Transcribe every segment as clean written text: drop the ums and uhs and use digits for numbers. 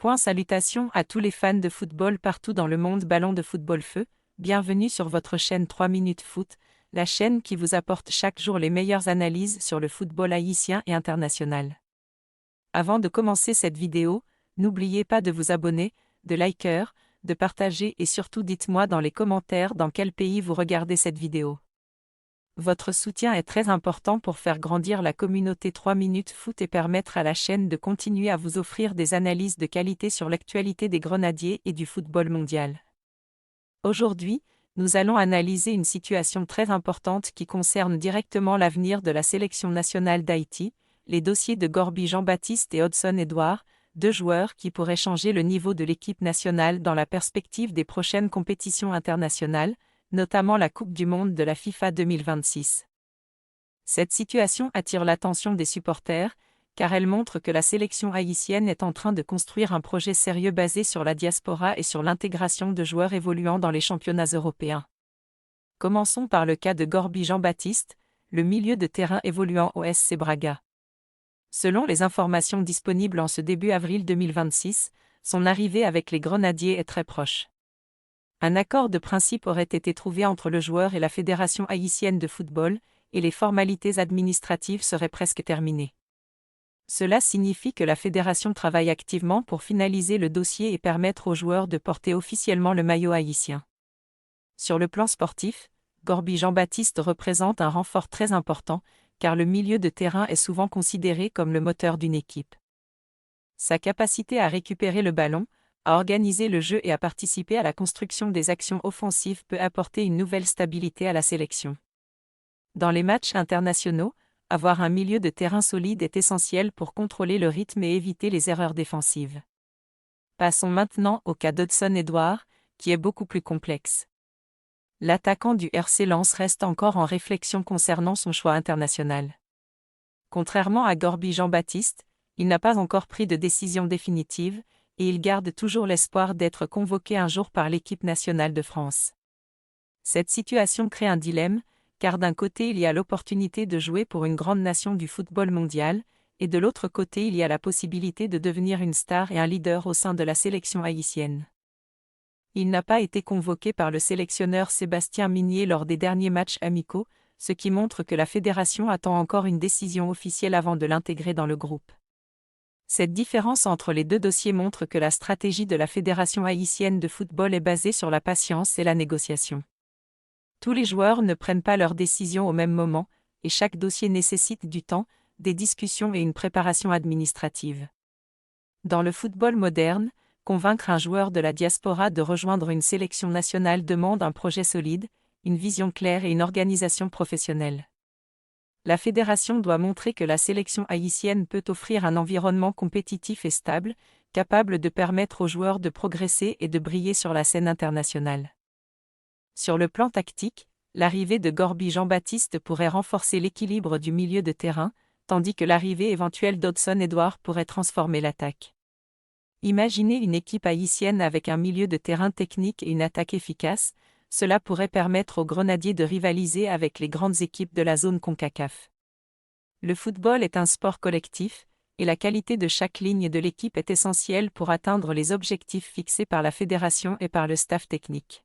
Salutations à tous les fans de football partout dans le monde. Ballon de football feu, bienvenue sur votre chaîne 3 minutes foot, la chaîne qui vous apporte chaque jour les meilleures analyses sur le football haïtien et international. Avant de commencer cette vidéo, n'oubliez pas de vous abonner, de liker, de partager et surtout dites-moi dans les commentaires dans quel pays vous regardez cette vidéo. Votre soutien est très important pour faire grandir la communauté 3 minutes foot et permettre à la chaîne de continuer à vous offrir des analyses de qualité sur l'actualité des Grenadiers et du football mondial. Aujourd'hui, nous allons analyser une situation très importante qui concerne directement l'avenir de la sélection nationale d'Haïti, les dossiers de Gorby Jean-Baptiste et Hudson Edouard, deux joueurs qui pourraient changer le niveau de l'équipe nationale dans la perspective des prochaines compétitions internationales, notamment la Coupe du Monde de la FIFA 2026. Cette situation attire l'attention des supporters, car elle montre que la sélection haïtienne est en train de construire un projet sérieux basé sur la diaspora et sur l'intégration de joueurs évoluant dans les championnats européens. Commençons par le cas de Gorby Jean-Baptiste, le milieu de terrain évoluant au SC Braga. Selon les informations disponibles en ce début avril 2026, son arrivée avec les Grenadiers est très proche. Un accord de principe aurait été trouvé entre le joueur et la Fédération haïtienne de football, et les formalités administratives seraient presque terminées. Cela signifie que la fédération travaille activement pour finaliser le dossier et permettre aux joueurs de porter officiellement le maillot haïtien. Sur le plan sportif, Gorby Jean-Baptiste représente un renfort très important, car le milieu de terrain est souvent considéré comme le moteur d'une équipe. Sa capacité à récupérer le ballon, à organiser le jeu et à participer à la construction des actions offensives peut apporter une nouvelle stabilité à la sélection. Dans les matchs internationaux, avoir un milieu de terrain solide est essentiel pour contrôler le rythme et éviter les erreurs défensives. Passons maintenant au cas d'Hudson Edouard, qui est beaucoup plus complexe. L'attaquant du RC Lens reste encore en réflexion concernant son choix international. Contrairement à Gorby Jean-Baptiste, il n'a pas encore pris de décision définitive, et il garde toujours l'espoir d'être convoqué un jour par l'équipe nationale de France. Cette situation crée un dilemme, car d'un côté il y a l'opportunité de jouer pour une grande nation du football mondial, et de l'autre côté il y a la possibilité de devenir une star et un leader au sein de la sélection haïtienne. Il n'a pas été convoqué par le sélectionneur Sébastien Migné lors des derniers matchs amicaux, ce qui montre que la fédération attend encore une décision officielle avant de l'intégrer dans le groupe. Cette différence entre les deux dossiers montre que la stratégie de la Fédération haïtienne de football est basée sur la patience et la négociation. Tous les joueurs ne prennent pas leurs décisions au même moment, et chaque dossier nécessite du temps, des discussions et une préparation administrative. Dans le football moderne, convaincre un joueur de la diaspora de rejoindre une sélection nationale demande un projet solide, une vision claire et une organisation professionnelle. La fédération doit montrer que la sélection haïtienne peut offrir un environnement compétitif et stable, capable de permettre aux joueurs de progresser et de briller sur la scène internationale. Sur le plan tactique, l'arrivée de Gorby Jean-Baptiste pourrait renforcer l'équilibre du milieu de terrain, tandis que l'arrivée éventuelle d'Hudson Edouard pourrait transformer l'attaque. Imaginez une équipe haïtienne avec un milieu de terrain technique et une attaque efficace, cela pourrait permettre aux Grenadiers de rivaliser avec les grandes équipes de la zone CONCACAF. Le football est un sport collectif, et la qualité de chaque ligne de l'équipe est essentielle pour atteindre les objectifs fixés par la fédération et par le staff technique.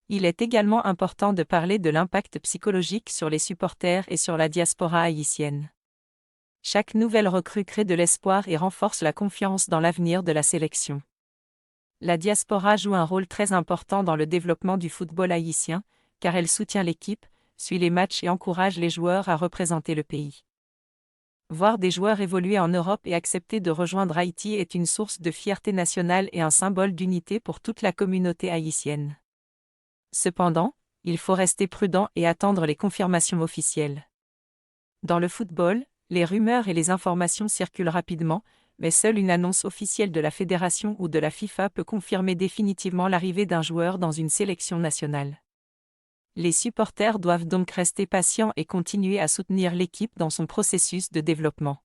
Il est également important de parler de l'impact psychologique sur les supporters et sur la diaspora haïtienne. Chaque nouvelle recrue crée de l'espoir et renforce la confiance dans l'avenir de la sélection. La diaspora joue un rôle très important dans le développement du football haïtien, car elle soutient l'équipe, suit les matchs et encourage les joueurs à représenter le pays. Voir des joueurs évoluer en Europe et accepter de rejoindre Haïti est une source de fierté nationale et un symbole d'unité pour toute la communauté haïtienne. Cependant, il faut rester prudent et attendre les confirmations officielles. Dans le football, les rumeurs et les informations circulent rapidement, mais seule une annonce officielle de la fédération ou de la FIFA peut confirmer définitivement l'arrivée d'un joueur dans une sélection nationale. Les supporters doivent donc rester patients et continuer à soutenir l'équipe dans son processus de développement.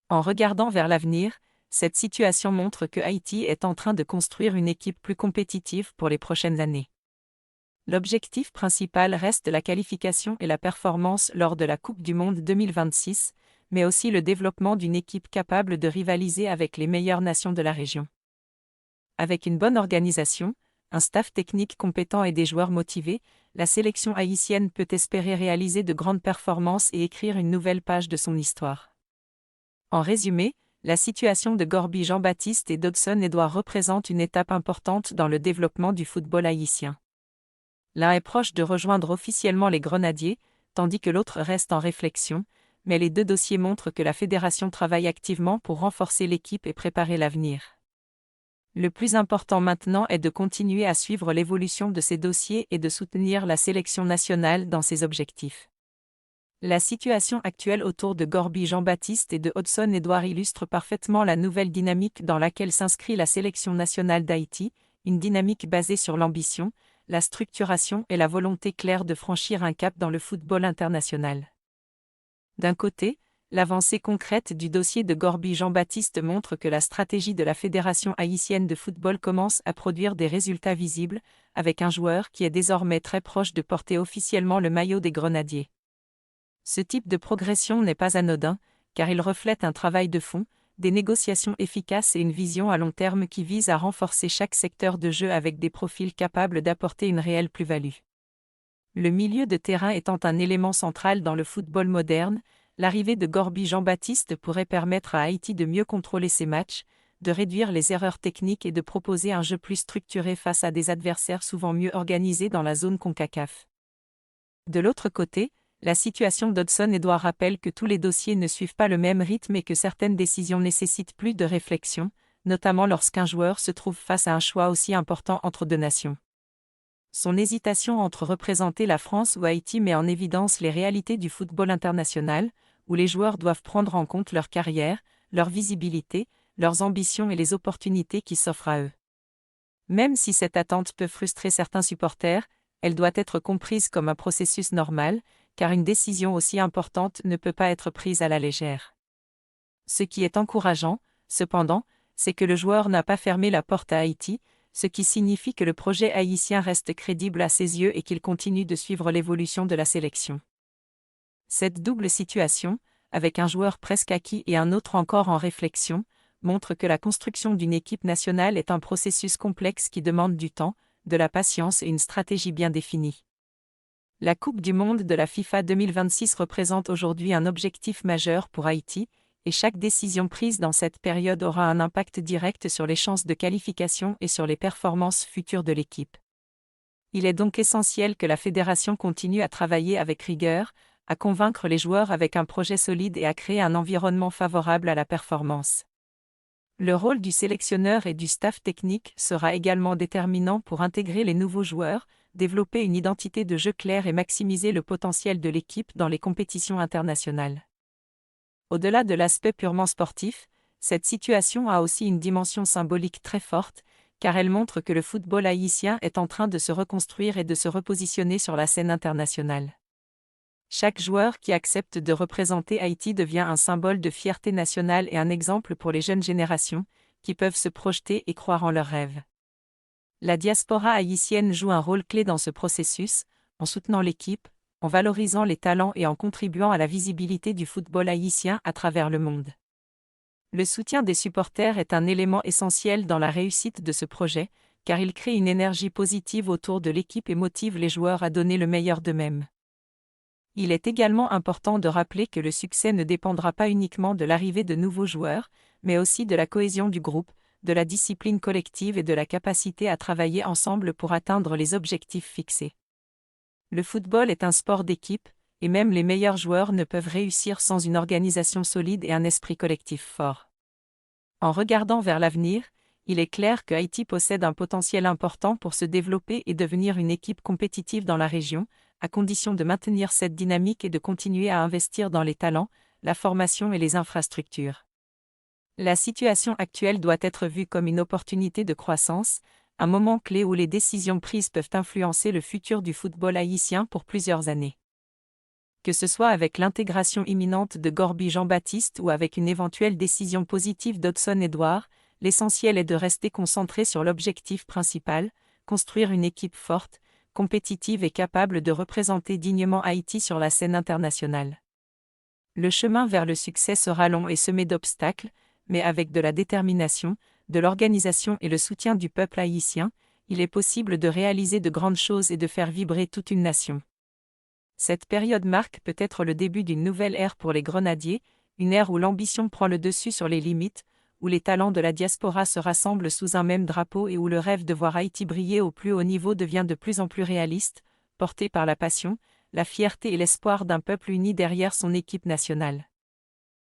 En regardant vers l'avenir, cette situation montre que Haïti est en train de construire une équipe plus compétitive pour les prochaines années. L'objectif principal reste la qualification et la performance lors de la Coupe du Monde 2026, mais aussi le développement d'une équipe capable de rivaliser avec les meilleures nations de la région. Avec une bonne organisation, un staff technique compétent et des joueurs motivés, la sélection haïtienne peut espérer réaliser de grandes performances et écrire une nouvelle page de son histoire. En résumé, la situation de Gorby Jean-Baptiste et d'Hudson Edouard représente une étape importante dans le développement du football haïtien. L'un est proche de rejoindre officiellement les Grenadiers, tandis que l'autre reste en réflexion, mais les deux dossiers montrent que la fédération travaille activement pour renforcer l'équipe et préparer l'avenir. Le plus important maintenant est de continuer à suivre l'évolution de ces dossiers et de soutenir la sélection nationale dans ses objectifs. La situation actuelle autour de Gorby Jean-Baptiste et de Hudson Edouard illustre parfaitement la nouvelle dynamique dans laquelle s'inscrit la sélection nationale d'Haïti, une dynamique basée sur l'ambition, la structuration et la volonté claire de franchir un cap dans le football international. D'un côté, l'avancée concrète du dossier de Gorby Jean-Baptiste montre que la stratégie de la Fédération haïtienne de football commence à produire des résultats visibles, avec un joueur qui est désormais très proche de porter officiellement le maillot des Grenadiers. Ce type de progression n'est pas anodin, car il reflète un travail de fond, des négociations efficaces et une vision à long terme qui vise à renforcer chaque secteur de jeu avec des profils capables d'apporter une réelle plus-value. Le milieu de terrain étant un élément central dans le football moderne, l'arrivée de Gorby Jean-Baptiste pourrait permettre à Haïti de mieux contrôler ses matchs, de réduire les erreurs techniques et de proposer un jeu plus structuré face à des adversaires souvent mieux organisés dans la zone CONCACAF. De l'autre côté, la situation d'Hudson Edouard rappelle que tous les dossiers ne suivent pas le même rythme et que certaines décisions nécessitent plus de réflexion, notamment lorsqu'un joueur se trouve face à un choix aussi important entre deux nations. Son hésitation entre représenter la France ou Haïti met en évidence les réalités du football international, où les joueurs doivent prendre en compte leur carrière, leur visibilité, leurs ambitions et les opportunités qui s'offrent à eux. Même si cette attente peut frustrer certains supporters, elle doit être comprise comme un processus normal, car une décision aussi importante ne peut pas être prise à la légère. Ce qui est encourageant, cependant, c'est que le joueur n'a pas fermé la porte à Haïti, ce qui signifie que le projet haïtien reste crédible à ses yeux et qu'il continue de suivre l'évolution de la sélection. Cette double situation, avec un joueur presque acquis et un autre encore en réflexion, montre que la construction d'une équipe nationale est un processus complexe qui demande du temps, de la patience et une stratégie bien définie. La Coupe du monde de la FIFA 2026 représente aujourd'hui un objectif majeur pour Haïti, et chaque décision prise dans cette période aura un impact direct sur les chances de qualification et sur les performances futures de l'équipe. Il est donc essentiel que la fédération continue à travailler avec rigueur, à convaincre les joueurs avec un projet solide et à créer un environnement favorable à la performance. Le rôle du sélectionneur et du staff technique sera également déterminant pour intégrer les nouveaux joueurs, développer une identité de jeu claire et maximiser le potentiel de l'équipe dans les compétitions internationales. Au-delà de l'aspect purement sportif, cette situation a aussi une dimension symbolique très forte, car elle montre que le football haïtien est en train de se reconstruire et de se repositionner sur la scène internationale. Chaque joueur qui accepte de représenter Haïti devient un symbole de fierté nationale et un exemple pour les jeunes générations, qui peuvent se projeter et croire en leurs rêves. La diaspora haïtienne joue un rôle clé dans ce processus, en soutenant l'équipe, en valorisant les talents et en contribuant à la visibilité du football haïtien à travers le monde. Le soutien des supporters est un élément essentiel dans la réussite de ce projet, car il crée une énergie positive autour de l'équipe et motive les joueurs à donner le meilleur d'eux-mêmes. Il est également important de rappeler que le succès ne dépendra pas uniquement de l'arrivée de nouveaux joueurs, mais aussi de la cohésion du groupe, de la discipline collective et de la capacité à travailler ensemble pour atteindre les objectifs fixés. Le football est un sport d'équipe, et même les meilleurs joueurs ne peuvent réussir sans une organisation solide et un esprit collectif fort. En regardant vers l'avenir, il est clair que Haïti possède un potentiel important pour se développer et devenir une équipe compétitive dans la région, à condition de maintenir cette dynamique et de continuer à investir dans les talents, la formation et les infrastructures. La situation actuelle doit être vue comme une opportunité de croissance, un moment clé où les décisions prises peuvent influencer le futur du football haïtien pour plusieurs années. Que ce soit avec l'intégration imminente de Gorby Jean-Baptiste ou avec une éventuelle décision positive d'Hudson Edouard, l'essentiel est de rester concentré sur l'objectif principal, construire une équipe forte, compétitive et capable de représenter dignement Haïti sur la scène internationale. Le chemin vers le succès sera long et semé d'obstacles, mais avec de la détermination, de l'organisation et le soutien du peuple haïtien, il est possible de réaliser de grandes choses et de faire vibrer toute une nation. Cette période marque peut-être le début d'une nouvelle ère pour les Grenadiers, une ère où l'ambition prend le dessus sur les limites, où les talents de la diaspora se rassemblent sous un même drapeau et où le rêve de voir Haïti briller au plus haut niveau devient de plus en plus réaliste, porté par la passion, la fierté et l'espoir d'un peuple uni derrière son équipe nationale.